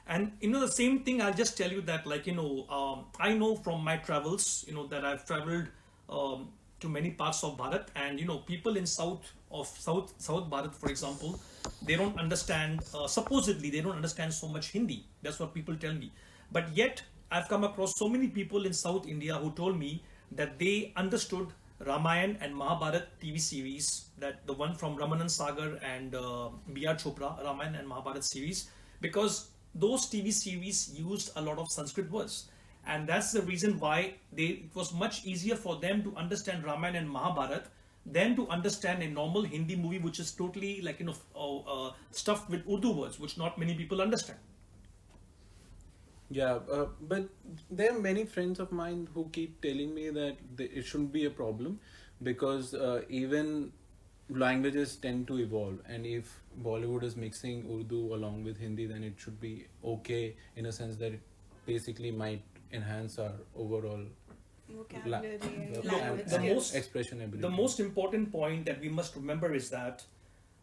And the same thing, I'll just tell you that, I know from my travels, that I've traveled to many parts of Bharat, and people in South Bharat, for example, they don't understand. Supposedly, they don't understand so much Hindi. That's what people tell me. But yet, I've come across so many people in South India who told me that they understood Ramayana and Mahabharat TV series, that the one from Ramanan Sagar and B.R. Chopra, Ramayana and Mahabharat series, because those TV series used a lot of Sanskrit words. And that's the reason why it was much easier for them to understand Ramayana and Mahabharat than to understand a normal Hindi movie, which is totally stuffed with Urdu words, which not many people understand. Yeah, but there are many friends of mine who keep telling me that it shouldn't be a problem, because even languages tend to evolve, and if Bollywood is mixing Urdu along with Hindi, then it should be okay, in a sense that it basically might enhance our overall vocabulary and Look, language the skills. most expression ability. the most important point that we must remember is that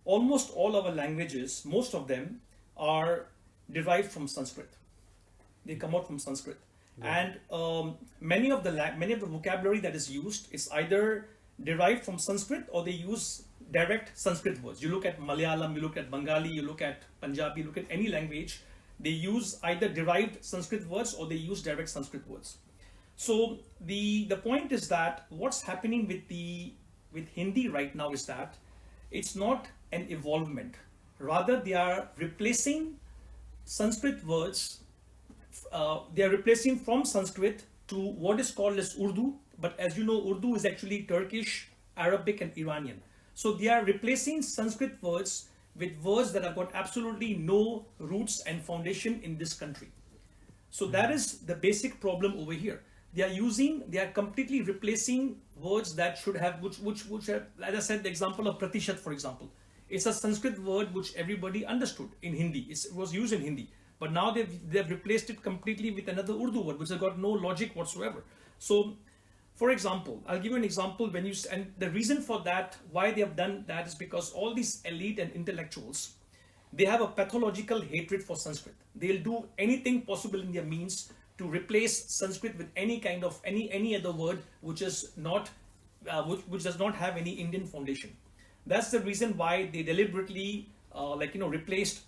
almost all our languages, most of them, are derived from Sanskrit. They come out from Sanskrit, and many of the vocabulary that is used is either derived from Sanskrit, or they use direct Sanskrit words. You look at Malayalam, you look at Bengali, you look at Punjabi, you look at any language, they use either derived Sanskrit words or they use direct Sanskrit words. So the point is that what's happening with Hindi right now is that it's not an evolvement. Rather, they are replacing Sanskrit words. They are replacing from Sanskrit to what is called as Urdu. But as you know, Urdu is actually Turkish, Arabic, and Iranian. So they are replacing Sanskrit words with words that have got absolutely no roots and foundation in this country. So that is the basic problem over here. They are completely replacing words that should have, which have, as I said, the example of pratishat, for example. It's a Sanskrit word which everybody understood in Hindi. It was used in Hindi. But now they've replaced it completely with another Urdu word, which has got no logic whatsoever. So, for example, I'll give you an example. And the reason for that, why they have done that, is because all these elite and intellectuals, they have a pathological hatred for Sanskrit. They'll do anything possible in their means to replace Sanskrit with any kind of any other word which is not which does not have any Indian foundation. That's the reason why they deliberately replaced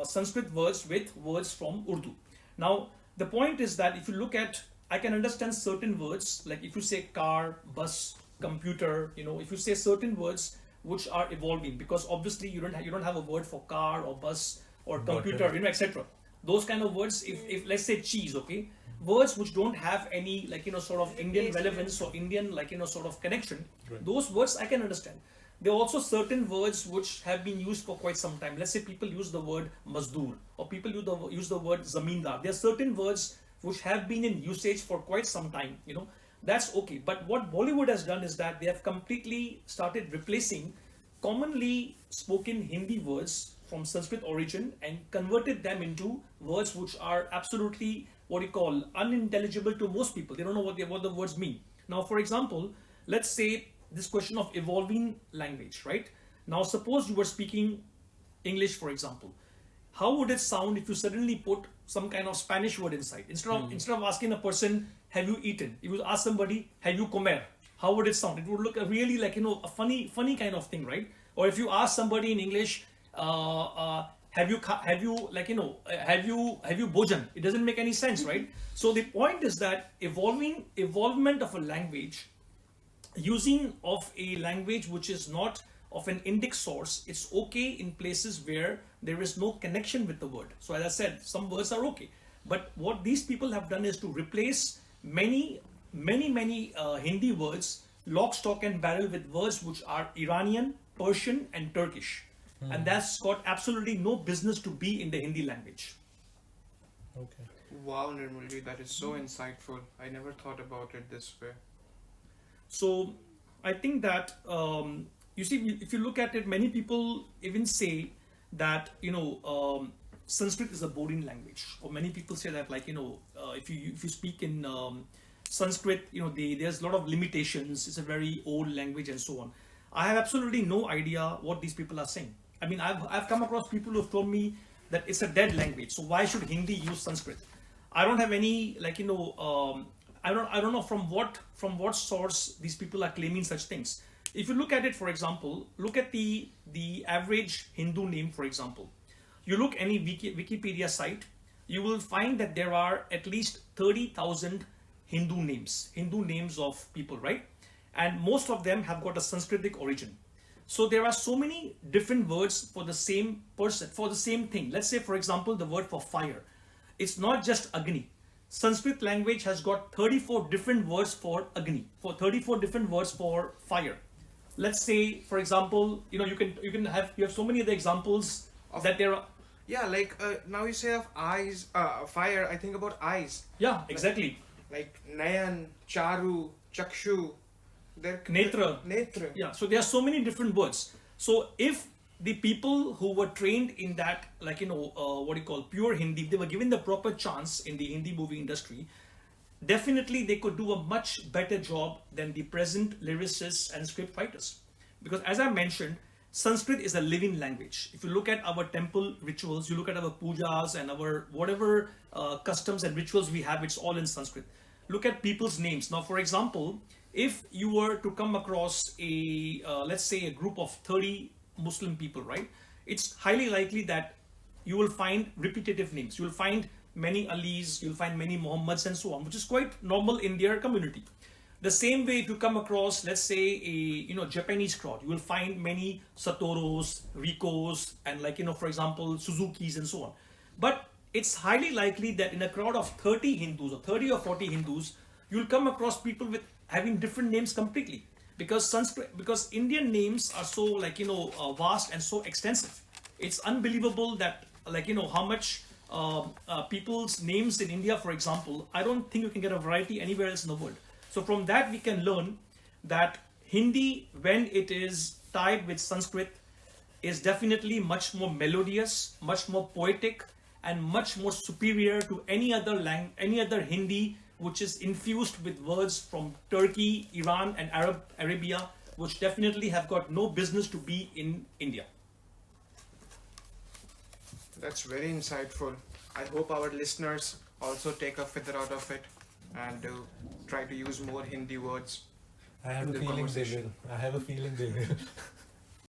Sanskrit words with words from Urdu. Now the point is that if you look at, I can understand certain words, like if you say car, bus, computer, if you say certain words which are evolving, because obviously you don't have a word for car or bus or computer, etc. Those kind of words, if let's say cheese, okay, words which don't have any sort of Indian relevance or Indian sort of connection, Right. Those words I can understand. There are also certain words which have been used for quite some time. Let's say people use the word mazdoor, or people use the word zamindar. There are certain words which have been in usage for quite some time, that's okay. But what Bollywood has done is that they have completely started replacing commonly spoken Hindi words from Sanskrit origin and converted them into words which are absolutely unintelligible to most people. They don't know what the words mean. Now, for example, let's say this question of evolving language, right? Now, suppose you were speaking English, for example. How would it sound if you suddenly put some kind of Spanish word inside? Instead of asking a person, have you eaten? You would ask somebody, have you comer? How would it sound? It would look really like, a funny kind of thing, right? Or if you ask somebody in English, have you bhojan? It doesn't make any sense, right? So the point is that evolvement of a language, using of a language which is not of an Indic source, it's okay in places where there is no connection with the word. So as I said, some words are okay. But what these people have done is to replace many Hindi words, lock, stock and barrel, with words which are Iranian, Persian and Turkish. And that's got absolutely no business to be in the Hindi language. Okay. Wow, Nirmal, that is so insightful. I never thought about it this way. So I think that you see, if you look at it, many people even say that Sanskrit is a boring language, or many people say that if you speak in Sanskrit, there's a lot of limitations. It's a very old language and so on. I have absolutely no idea what these people are saying. I mean, I've come across people who have told me that it's a dead language. So why should Hindi use Sanskrit? I don't have any I don't know from what source these people are claiming such things. If you look at it, for example, look at the average Hindu name, for example. You look any Wikipedia site, you will find that there are at least 30,000 Hindu names of people, right? And most of them have got a Sanskritic origin. So there are so many different words for the same person, for the same thing. Let's say, for example, the word for fire. It's not just Agni. Sanskrit language has got 34 different words for Agni, for 34 different words for fire. Let's say, for example, you have so many other examples that there are. Yeah, like now you say of eyes, fire, I think about eyes. Yeah, exactly. Like Nayan, Charu, Chakshu, Netra. Netra. Yeah, so there are so many different words. So if the people who were trained in that, pure Hindi, if they were given the proper chance in the Hindi movie industry, definitely they could do a much better job than the present lyricists and script writers. Because as I mentioned, Sanskrit is a living language. If you look at our temple rituals, you look at our pujas and our whatever customs and rituals we have, it's all in Sanskrit. Look at people's names. Now, for example, if you were to come across let's say a group of 30 Muslim people, right? It's highly likely that you will find repetitive names. You will find many Alis, you'll find many Muhammads and so on, which is quite normal in their community. The same way, if you come across, let's say, a Japanese crowd, you will find many Satoros, Ricos, and for example, Suzukis and so on. But it's highly likely that in a crowd of 30 Hindus or 30 or 40 Hindus, you'll come across people with having different names completely. Because Indian names are so vast and so extensive. It's unbelievable that how much people's names in India, for example, I don't think you can get a variety anywhere else in the world. So from that we can learn that Hindi, when it is tied with Sanskrit, is definitely much more melodious, much more poetic, and much more superior to any other Hindi which is infused with words from Turkey, Iran, and Arabia, which definitely have got no business to be in India. That's very insightful. I hope our listeners also take a figure out of it and try to use more Hindi words. I have a feeling they will.